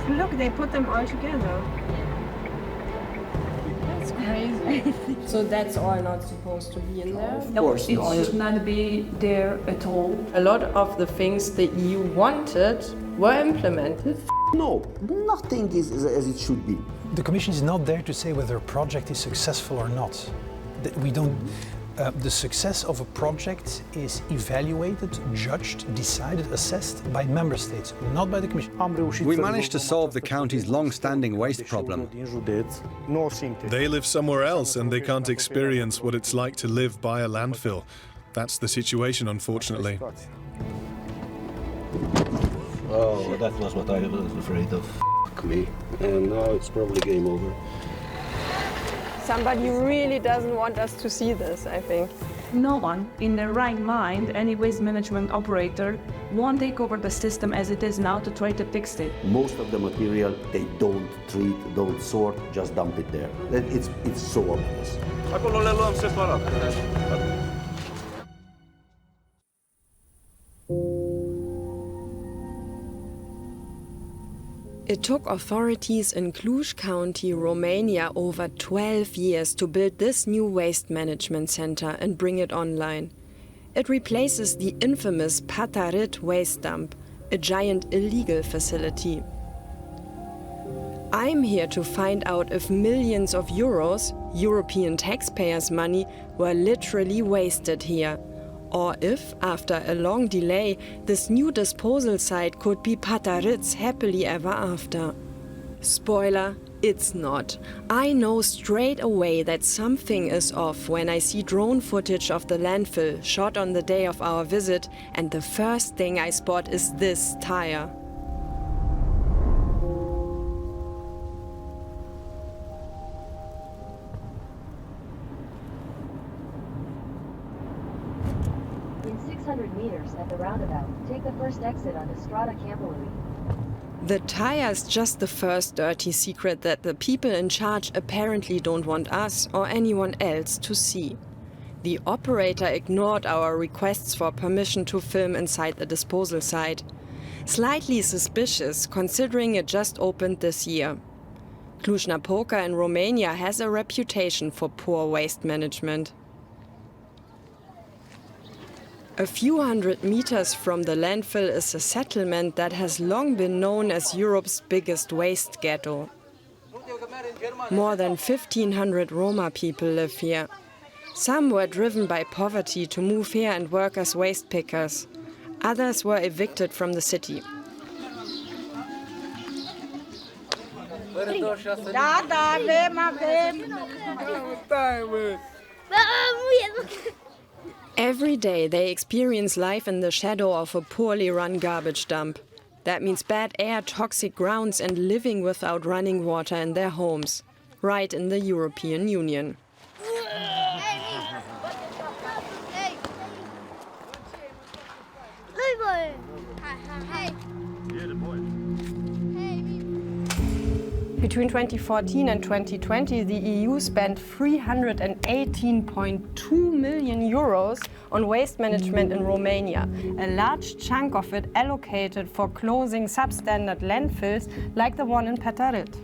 Look, they put them all together. That's crazy. So that's all not supposed to be in there? Of course not. It should not be there at all. A lot of the things the EU wanted were implemented. No, nothing is as it should be. The Commission is not there to say whether a project is successful or not. We don't. The success of a project is evaluated, judged, decided, assessed by member states, not by the Commission. We managed to solve the county's long-standing waste problem. They live somewhere else and they can't experience what it's like to live by a landfill. That's the situation, unfortunately. Oh, that was what I was afraid of. F*** me. And now it's probably game over. Somebody really doesn't want us to see this, I think. No one in their right mind, any waste management operator, won't take over the system as it is now to try to fix it. Most of the material they don't treat, don't sort, just dump it there. It's so obvious. Acolo le luăm separat. It took authorities in Cluj County, Romania, over 12 years to build this new waste management center and bring it online. It replaces the infamous Pata Rât waste dump, a giant illegal facility. I'm here to find out if millions of euros, European taxpayers' money, were literally wasted here. Or if, after a long delay, this new disposal site could be Pata Rât's happily ever after. Spoiler, it's not. I know straight away that something is off when I see drone footage of the landfill shot on the day of our visit, and the first thing I spot is this tire. In 600 meters at the roundabout, take the first exit on Estrada Campolui. The tire's just the first dirty secret that the people in charge apparently don't want us or anyone else to see. The operator ignored our requests for permission to film inside the disposal site. Slightly suspicious, considering it just opened this year. Cluj-Napoca in Romania has a reputation for poor waste management. A few hundred meters from the landfill is a settlement that has long been known as Europe's biggest waste ghetto. More than 1,500 Roma people live here. Some were driven by poverty to move here and work as waste pickers. Others were evicted from the city. Every day they experience life in the shadow of a poorly run garbage dump. That means bad air, toxic grounds and living without running water in their homes, right in the European Union. Between 2014 and 2020, the EU spent 318.2 million euros on waste management in Romania, a large chunk of it allocated for closing substandard landfills like the one in Pata Rât.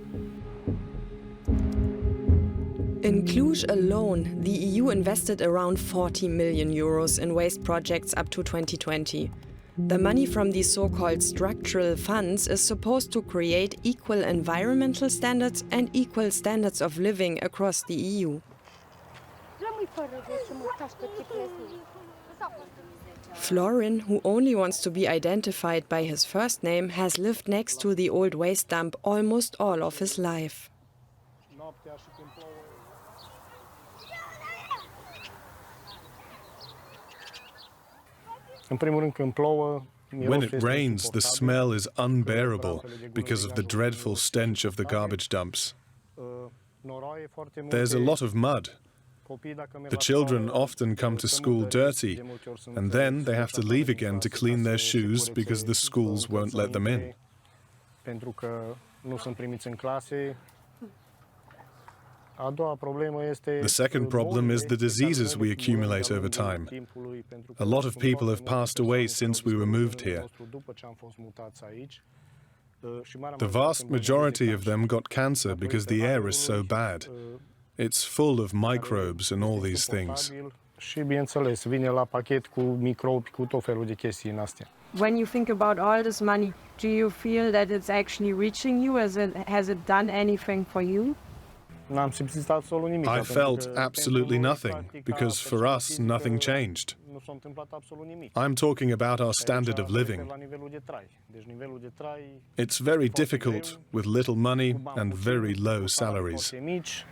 In Cluj alone, the EU invested around 40 million euros in waste projects up to 2020. The money from these so-called structural funds is supposed to create equal environmental standards and equal standards of living across the EU. Florin, who only wants to be identified by his first name, has lived next to the old waste dump almost all of his life. When it rains, the smell is unbearable because of the dreadful stench of the garbage dumps. There's a lot of mud. The children often come to school dirty, and then they have to leave again to clean their shoes because the schools won't let them in. The second problem is the diseases we accumulate over time. A lot of people have passed away since we were moved here. The vast majority of them got cancer because the air is so bad. It's full of microbes and all these things. Și bineînțeles, vine la pachet cu microbi, cu tot felul de chestii în astea. When you think about all this money, do you feel that it's actually reaching you? Has it done anything for you? N-am simțit absolut nimic. I felt absolutely nothing, because for us, nothing changed. Nu s-a întâmplat absolut nimic. I'm talking about our standard of living. La nivelul de trai. Deci nivelul de trai It's very difficult with little money and very low salaries. foarte mici.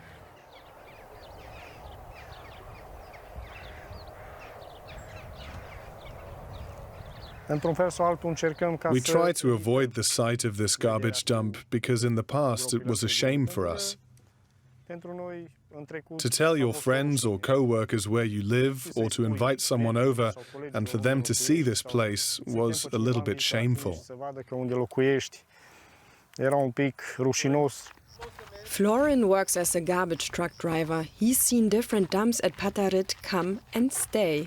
Într-un fel sau altul încercăm ca We să try to avoid the sight of this garbage dump because in the past it was a shame for us. pentru noi în trecut To tell your friends or co-workers where you live or to invite someone over and for them to see this place was a little bit shameful. Să vadă că unde locuiești era un pic rușinos. Florin works as a garbage truck driver. He's seen different dumps at Pata Rât come and stay.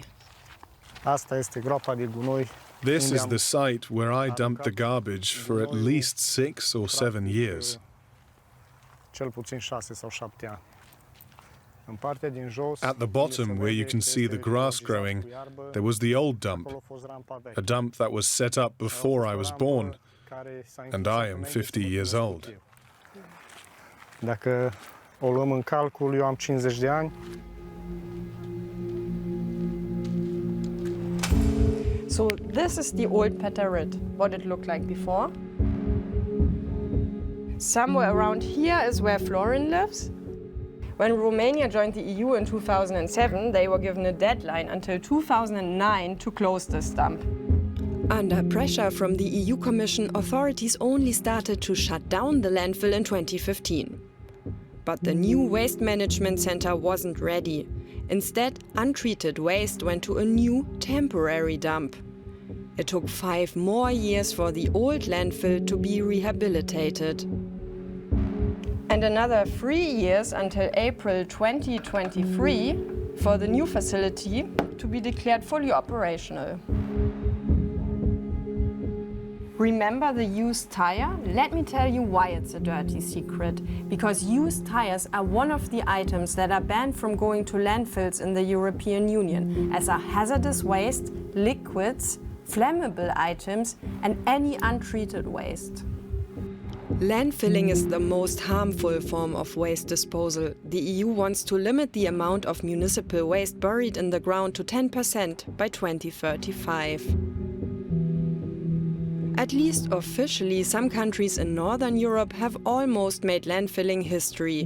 Asta este groapa de gunoi. This is the site where I dumped the garbage for at least 6 or 7 years. Cel puțin 6 sau 7 ani. În partea din jos, At the bottom, where you can see the grass growing, there was the old dump, a dump that was set up before I was born, and I am 50 years old. Dacă o luăm în calcul, eu am 50 de ani. So this is the old Pata Rât, what it looked like before. Somewhere around here is where Florin lives. When Romania joined the EU in 2007, they were given a deadline until 2009 to close this dump. Under pressure from the EU Commission, authorities only started to shut down the landfill in 2015. But the new waste management center wasn't ready. Instead, untreated waste went to a new, temporary dump. It took 5 more years for the old landfill to be rehabilitated. And another 3 years until April 2023 for the new facility to be declared fully operational. Remember the used tire? Let me tell you why it's a dirty secret. Because used tires are one of the items that are banned from going to landfills in the European Union as a hazardous waste, liquids, flammable items and any untreated waste. Landfilling is the most harmful form of waste disposal. The EU wants to limit the amount of municipal waste buried in the ground to 10% by 2035. At least officially, some countries in Northern Europe have almost made landfilling history,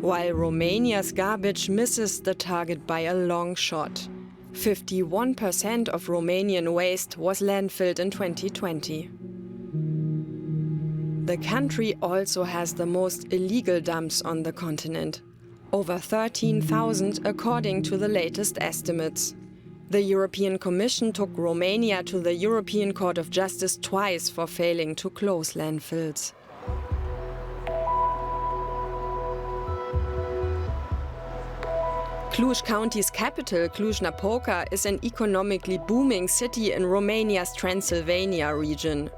while Romania's garbage misses the target by a long shot. 51% of Romanian waste was landfilled in 2020. The country also has the most illegal dumps on the continent. Over 13,000 according to the latest estimates. The European Commission took Romania to the European Court of Justice twice for failing to close landfills. Cluj County's capital, Cluj-Napoca, is an economically booming city in Romania's Transylvania region.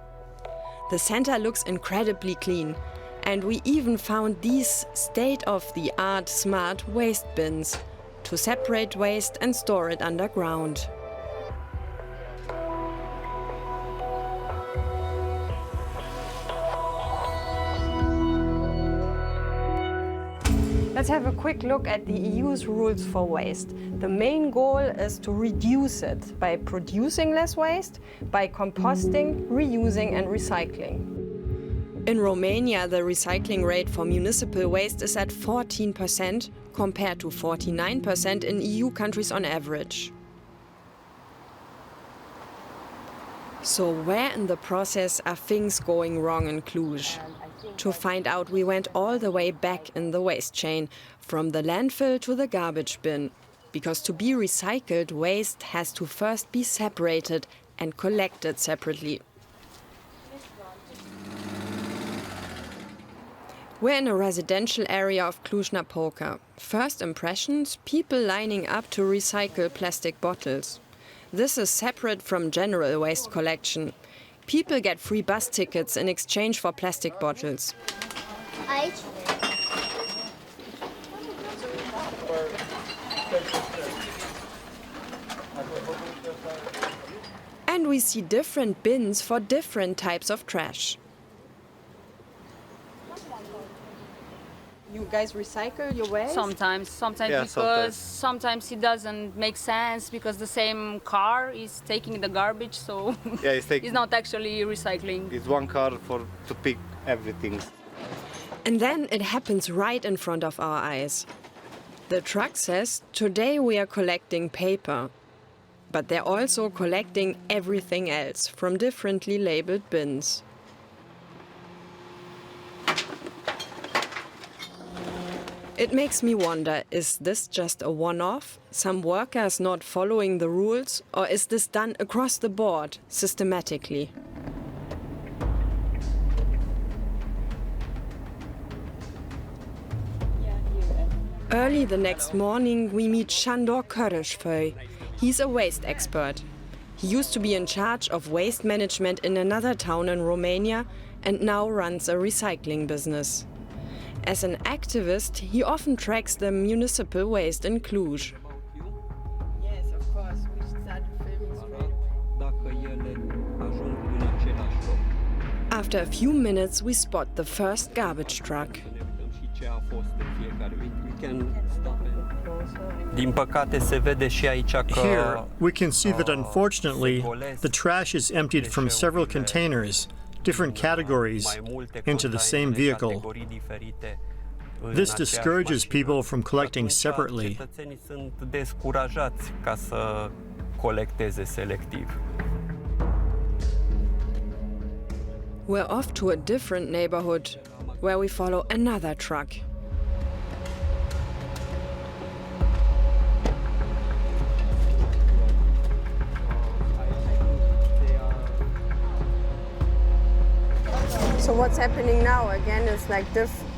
The center looks incredibly clean, and we even found these state-of-the-art smart waste bins to separate waste and store it underground. Let's have a quick look at the EU's rules for waste. The main goal is to reduce it by producing less waste, by composting, reusing and recycling. In Romania, the recycling rate for municipal waste is at 14%, compared to 49% in EU countries on average. So where in the process are things going wrong in Cluj? To find out, we went all the way back in the waste chain, from the landfill to the garbage bin. Because to be recycled, waste has to first be separated and collected separately. We're in a residential area of Cluj-Napoca. First impressions, people lining up to recycle plastic bottles. This is separate from general waste collection. People get free bus tickets in exchange for plastic bottles. Aici? And we see different bins for different types of trash. You guys recycle your waste? Sometimes Yeah, because sometimes it doesn't make sense because the same car is taking the garbage, so Yeah, it's not actually recycling. It's one car to pick everything. And then it happens right in front of our eyes. The truck says, today we are collecting paper. But they're also collecting everything else from differently labeled bins. It makes me wonder, is this just a one-off? Some workers not following the rules? Or is this done across the board, systematically? Early the next morning, we meet Sándor Körösföy. He's a waste expert. He used to be in charge of waste management in another town in Romania and now runs a recycling business. As an activist, he often tracks the municipal waste in Cluj. Yes, of course. We started filming straight away. After a few minutes, we spot the first garbage truck. Here, we can see that unfortunately, the trash is emptied from several containers, different categories, into the same vehicle. This discourages people from collecting separately. We're off to a different neighborhood, where we follow another truck. So what's happening now again is like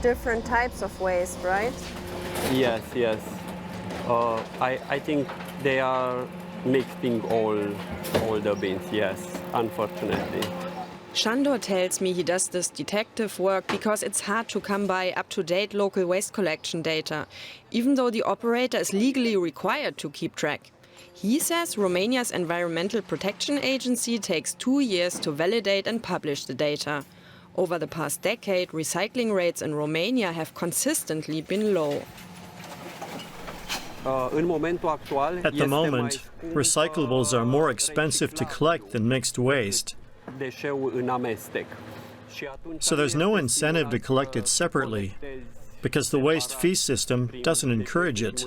different types of waste, right? Yes. I think they are mixing all the bins, yes, unfortunately. Sándor tells me he does this detective work because it's hard to come by up-to-date local waste collection data, even though the operator is legally required to keep track. He says Romania's Environmental Protection Agency takes 2 years to validate and publish the data. Over the past decade, recycling rates in Romania have consistently been low. At the moment, recyclables are more expensive to collect than mixed waste. So there's no incentive to collect it separately, because the waste fee system doesn't encourage it.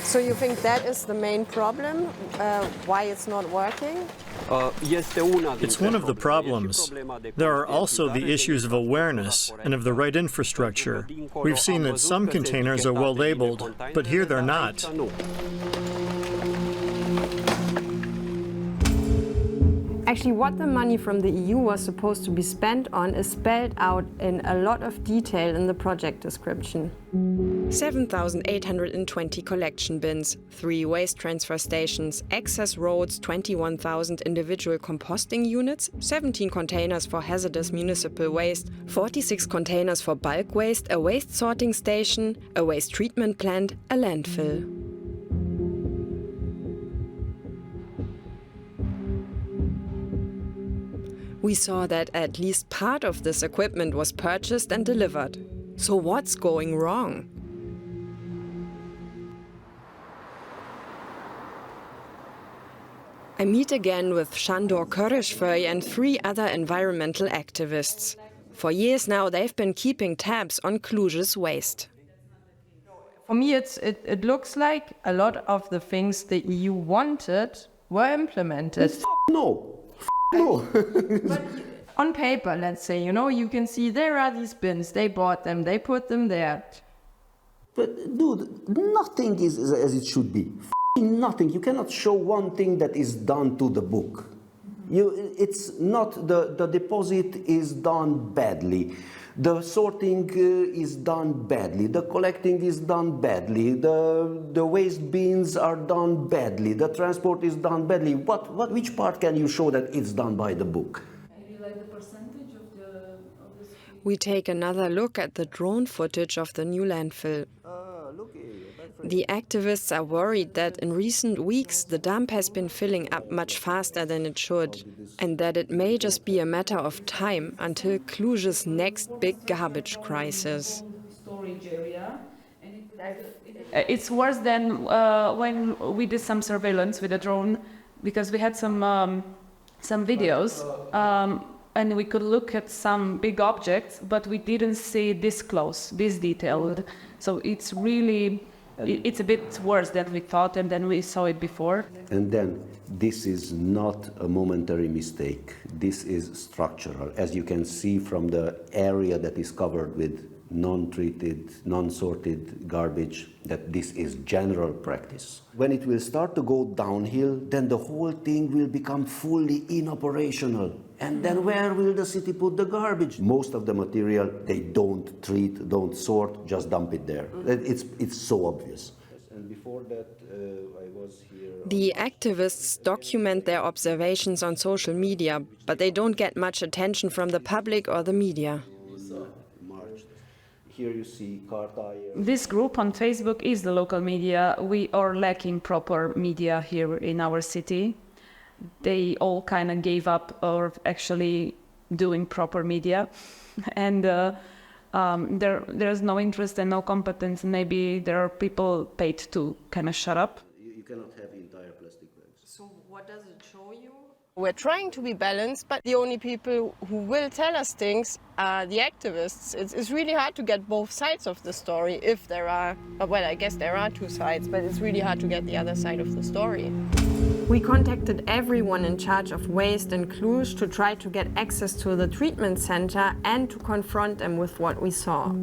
So you think that is the main problem, why it's not working? It's one of the problems. There are also the issues of awareness and of the right infrastructure. We've seen that some containers are well labeled, but here they're not. Actually, what the money from the EU was supposed to be spent on is spelled out in a lot of detail in the project description. 7,820 collection bins, 3 waste transfer stations, access roads, 21,000 individual composting units, 17 containers for hazardous municipal waste, 46 containers for bulk waste, a waste sorting station, a waste treatment plant, a landfill. We saw that at least part of this equipment was purchased and delivered. So what's going wrong? I meet again with Sándor Körösföy and 3 other environmental activists. For years now, they've been keeping tabs on Cluj's waste. For me, it looks like a lot of the things the EU wanted were implemented. No. No. On paper, let's say, you can see there are these bins, they bought them, they put them there. But dude, nothing is as it should be. Nothing. You cannot show one thing that is done to the book. It's not the deposit is done badly. The sorting is done badly. The collecting is done badly. The waste bins are done badly. The transport is done badly. Which part can you show that it's done by the book? We take another look at the drone footage of the new landfill. The activists are worried that in recent weeks the dump has been filling up much faster than it should, and that it may just be a matter of time until Cluj's next big garbage crisis. It's worse than when we did some surveillance with a drone, because we had some videos and we could look at some big objects, but we didn't see this close, this detailed. So it's really, it's a bit worse than we thought and than we saw it before. And then this is not a momentary mistake. This is structural, as you can see from the area that is covered with non-treated, non-sorted garbage, that this is general practice. When it will start to go downhill, then the whole thing will become fully inoperational. And then where will the city put the garbage? Most of the material, they don't treat, don't sort, just dump it there. It's so obvious. And before that, I was here. The activists document their observations on social media, but they don't get much attention from the public or the media. Here you see car tires. This group on Facebook is the local media. We are lacking proper media here in our city. They all kind of gave up or actually doing proper media. And there's no interest and no competence. Maybe there are people paid to kind of shut up. You cannot have entire plastic bags. So what does it show you? We're trying to be balanced, but the only people who will tell us things are the activists. It's really hard to get both sides of the story, if there are, well, I guess there are two sides, but it's really hard to get the other side of the story. We contacted everyone in charge of waste in Cluj to try to get access to the treatment center and to confront them with what we saw.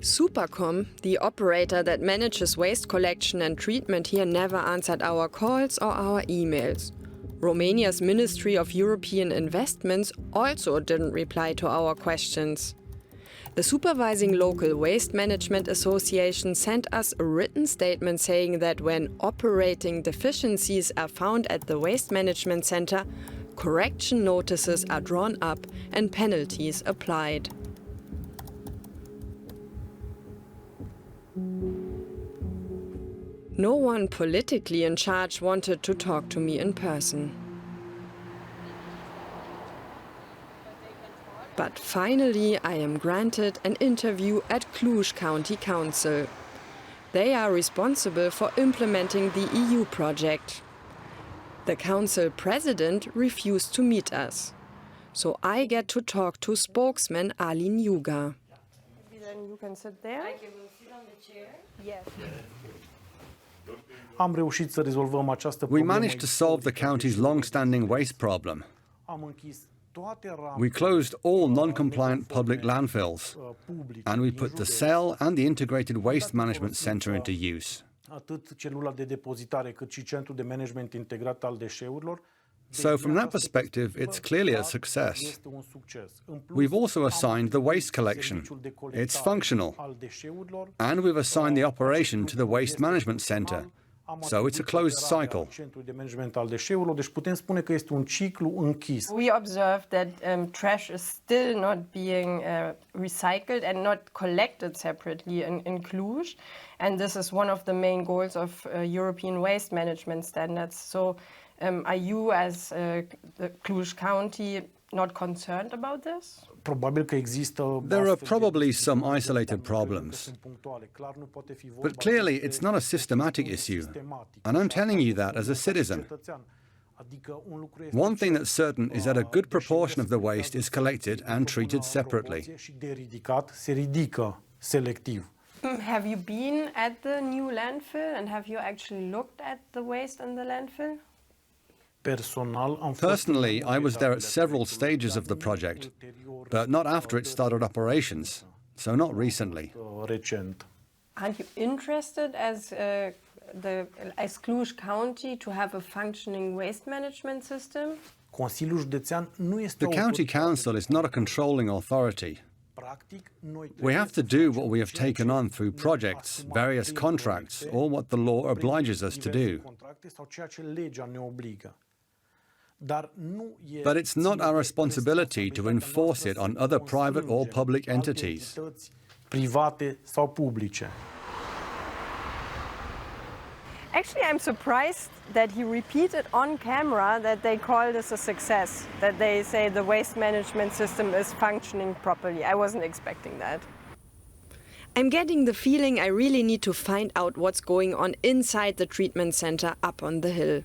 Supercom, the operator that manages waste collection and treatment here, never answered our calls or our emails. Romania's Ministry of European Investments also didn't reply to our questions. The supervising local waste management association sent us a written statement saying that when operating deficiencies are found at the waste management center, correction notices are drawn up and penalties applied. No one politically in charge wanted to talk to me in person. But finally, I am granted an interview at Cluj County Council. They are responsible for implementing the EU project. The council president refused to meet us. So I get to talk to spokesman Alin Juga. Then you can sit there. I can sit on the chair. Yes. We managed to solve the county's long-standing waste problem. We closed all non-compliant public landfills, and we put the cell and the integrated waste management center into use. So from that perspective, it's clearly a success. We've also assigned the waste collection. It's functional. And we've assigned the operation to the waste management center. So it's a closed cycle. We observed that trash is still not being recycled and not collected separately in Cluj. And this is one of the main goals of European waste management standards. So are you, as the Cluj County, not concerned about this? There are probably some isolated problems. But clearly, it's not a systematic issue. And I'm telling you that as a citizen. One thing that's certain is that a good proportion of the waste is collected and treated separately. Have you been at the new landfill and have you actually looked at the waste in the landfill? Personally, I was there at several stages of the project, but not after it started operations, so not recently. Aren't you interested as As Cluj County to have a functioning waste management system? The county council is not a controlling authority. We have to do what we have taken on through projects, various contracts, or what the law obliges us to do. But it's not our responsibility to enforce it on other private or public entities. Actually, I'm surprised that he repeated on camera that they call this a success, that they say the waste management system is functioning properly. I wasn't expecting that. I'm getting the feeling I really need to find out what's going on inside the treatment center up on the hill.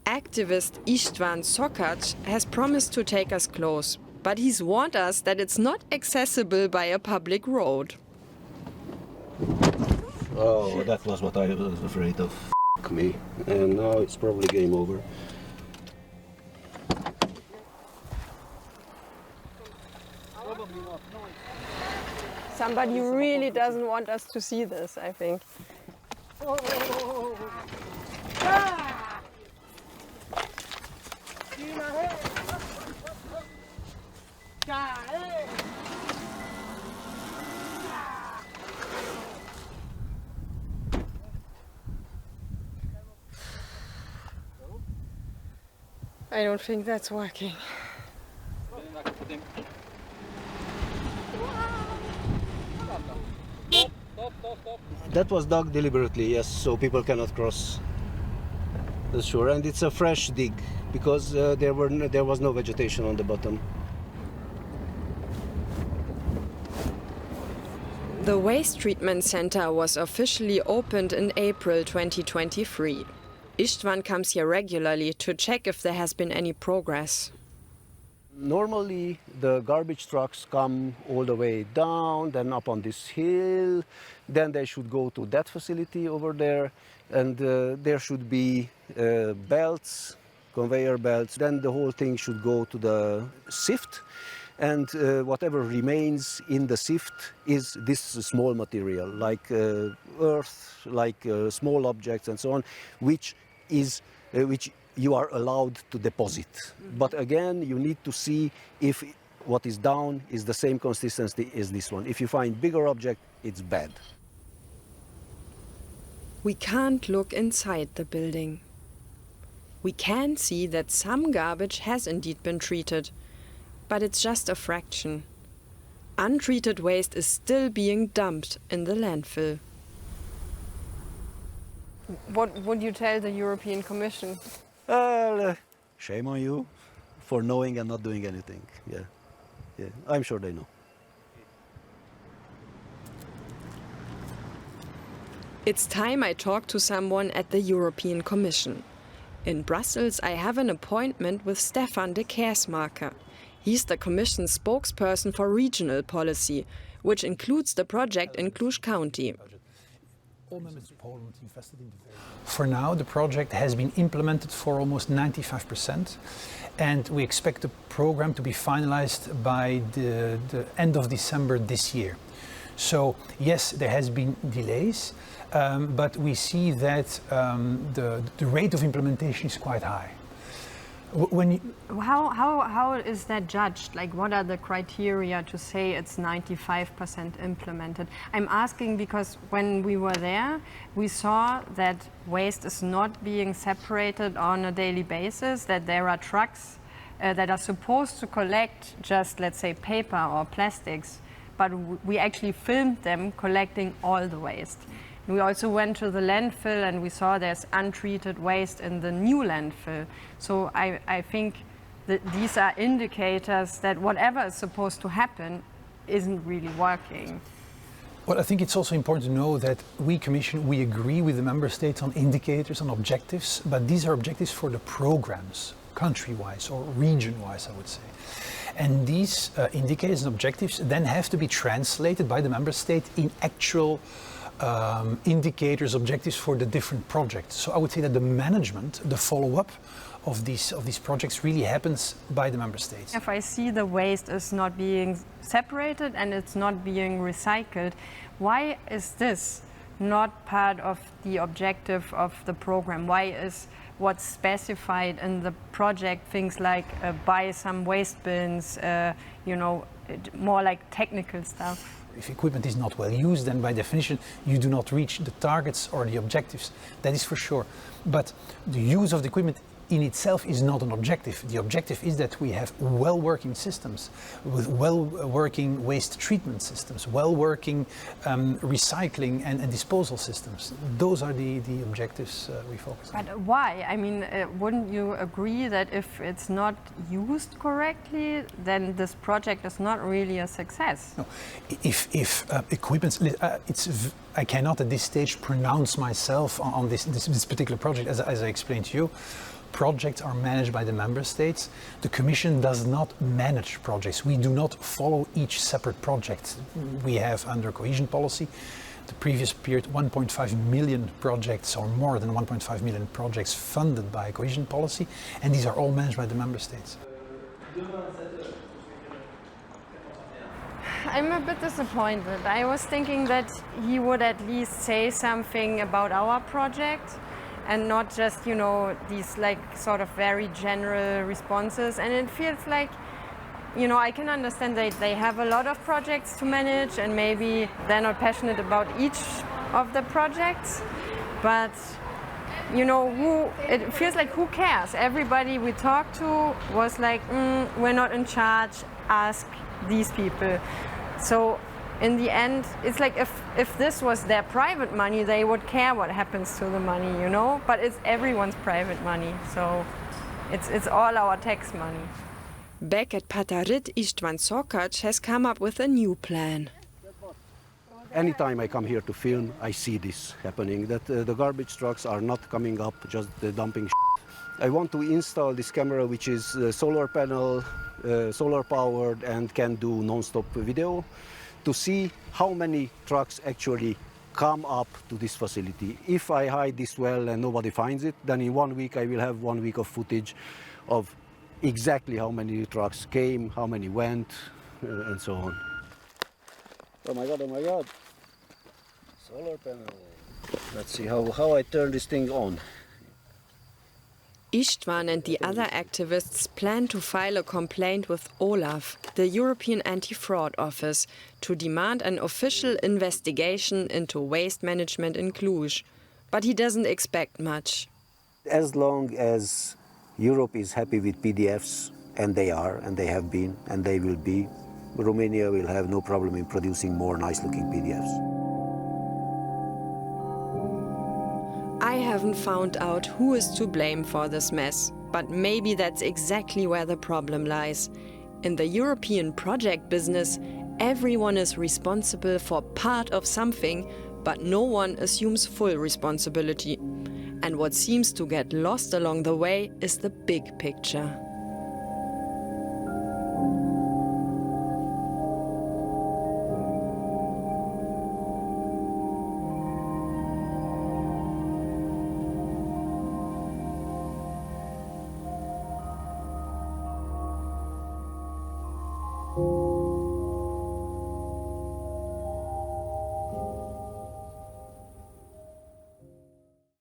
Activist István Szokács has promised to take us close, but he's warned us that it's not accessible by a public road. Oh, that was what I was afraid of. F*** me. And now it's probably game over. Somebody really doesn't want us to see this, I think. I don't think that's working. That was dug deliberately, yes, so people cannot cross the shore. And it's a fresh dig because there was no vegetation on the bottom. The waste treatment center was officially opened in April 2023. István comes here regularly to check if there has been any progress. Normally, the garbage trucks come all the way down, then up on this hill, then they should go to that facility over there, and there should be belts, conveyor belts. Then the whole thing should go to the sift, and whatever remains in the sift is this small material, like earth, like small objects and so on, which you are allowed to deposit. But again, you need to see if what is down is the same consistency as this one. If you find bigger object, it's bad. We can't look inside the building. We can see that some garbage has indeed been treated, but it's just a fraction. Untreated waste is still being dumped in the landfill. What would you tell the European Commission? Shame on you for knowing and not doing anything. Yeah, I'm sure they know. It's time I talk to someone at the European Commission. In Brussels, I have an appointment with Stefan de Keersmaker. He's the Commission's spokesperson for regional policy, which includes the project in Cluj County. For now, the project has been implemented for almost 95%, and we expect the program to be finalized by the end of December this year. So yes, there has been delays, but we see that the rate of implementation is quite high. How is that judged? Like, what are the criteria to say it's 95% implemented? I'm asking because when we were there, we saw that waste is not being separated on a daily basis, that there are trucks that are supposed to collect just, let's say, paper or plastics, but we actually filmed them collecting all the waste. We also went to the landfill and we saw there's untreated waste in the new landfill. So I think that these are indicators that whatever is supposed to happen isn't really working. Well, I think it's also important to know that we Commission, we agree with the Member States on indicators and objectives, but these are objectives for the programs, country-wise or region-wise, I would say. And these indicators and objectives then have to be translated by the Member State in actual indicators, objectives for the different projects. So I would say that the management, the follow-up of these projects really happens by the Member States. If I see the waste is not being separated and it's not being recycled, why is this not part of the objective of the program? Why is what's specified in the project things like buy some waste bins, you know, more like technical stuff? If equipment is not well used, then by definition you do not reach the targets or the objectives. That is for sure. But the use of the equipment in itself is not an objective. The objective is that we have well-working systems with well-working waste treatment systems, well-working recycling and disposal systems. Those are the objectives we focus on. But why? I mean, wouldn't you agree that if it's not used correctly, then this project is not really a success? No. If equipment, I cannot at this stage pronounce myself on this particular project, as I explained to you. Projects are managed by the member states. The Commission does not manage projects. We do not follow each separate project. We have under cohesion policy, the previous period, 1.5 million projects or more than 1.5 million projects funded by cohesion policy, and these are all managed by the member states. I'm a bit disappointed. I was thinking that he would at least say something about our project, and not just, you know, these like sort of very general responses. And it feels like, you know, I can understand that they have a lot of projects to manage and maybe they're not passionate about each of the projects, but you know, it feels like who cares? Everybody we talked to was like, we're not in charge, ask these people. So in the end, it's like if this was their private money, they would care what happens to the money, you know? But it's everyone's private money, so it's all our tax money. Back at Pata Rât, István Szokacs has come up with a new plan. Anytime I come here to film, I see this happening, that the garbage trucks are not coming up, just dumping shit. I want to install this camera, which is solar panel, solar powered, and can do non-stop video, to see how many trucks actually come up to this facility. If I hide this well and nobody finds it, then in 1 week I will have 1 week of footage of exactly how many trucks came, how many went, and so on. Oh my God, solar panel. Let's see how I turn this thing on. István and the other activists plan to file a complaint with OLAF, the European Anti-Fraud Office, to demand an official investigation into waste management in Cluj. But he doesn't expect much. As long as Europe is happy with PDFs, and they are, and they have been, and they will be, Romania will have no problem in producing more nice-looking PDFs. I haven't found out who is to blame for this mess, but maybe that's exactly where the problem lies. In the European project business, everyone is responsible for part of something, but no one assumes full responsibility. And what seems to get lost along the way is the big picture.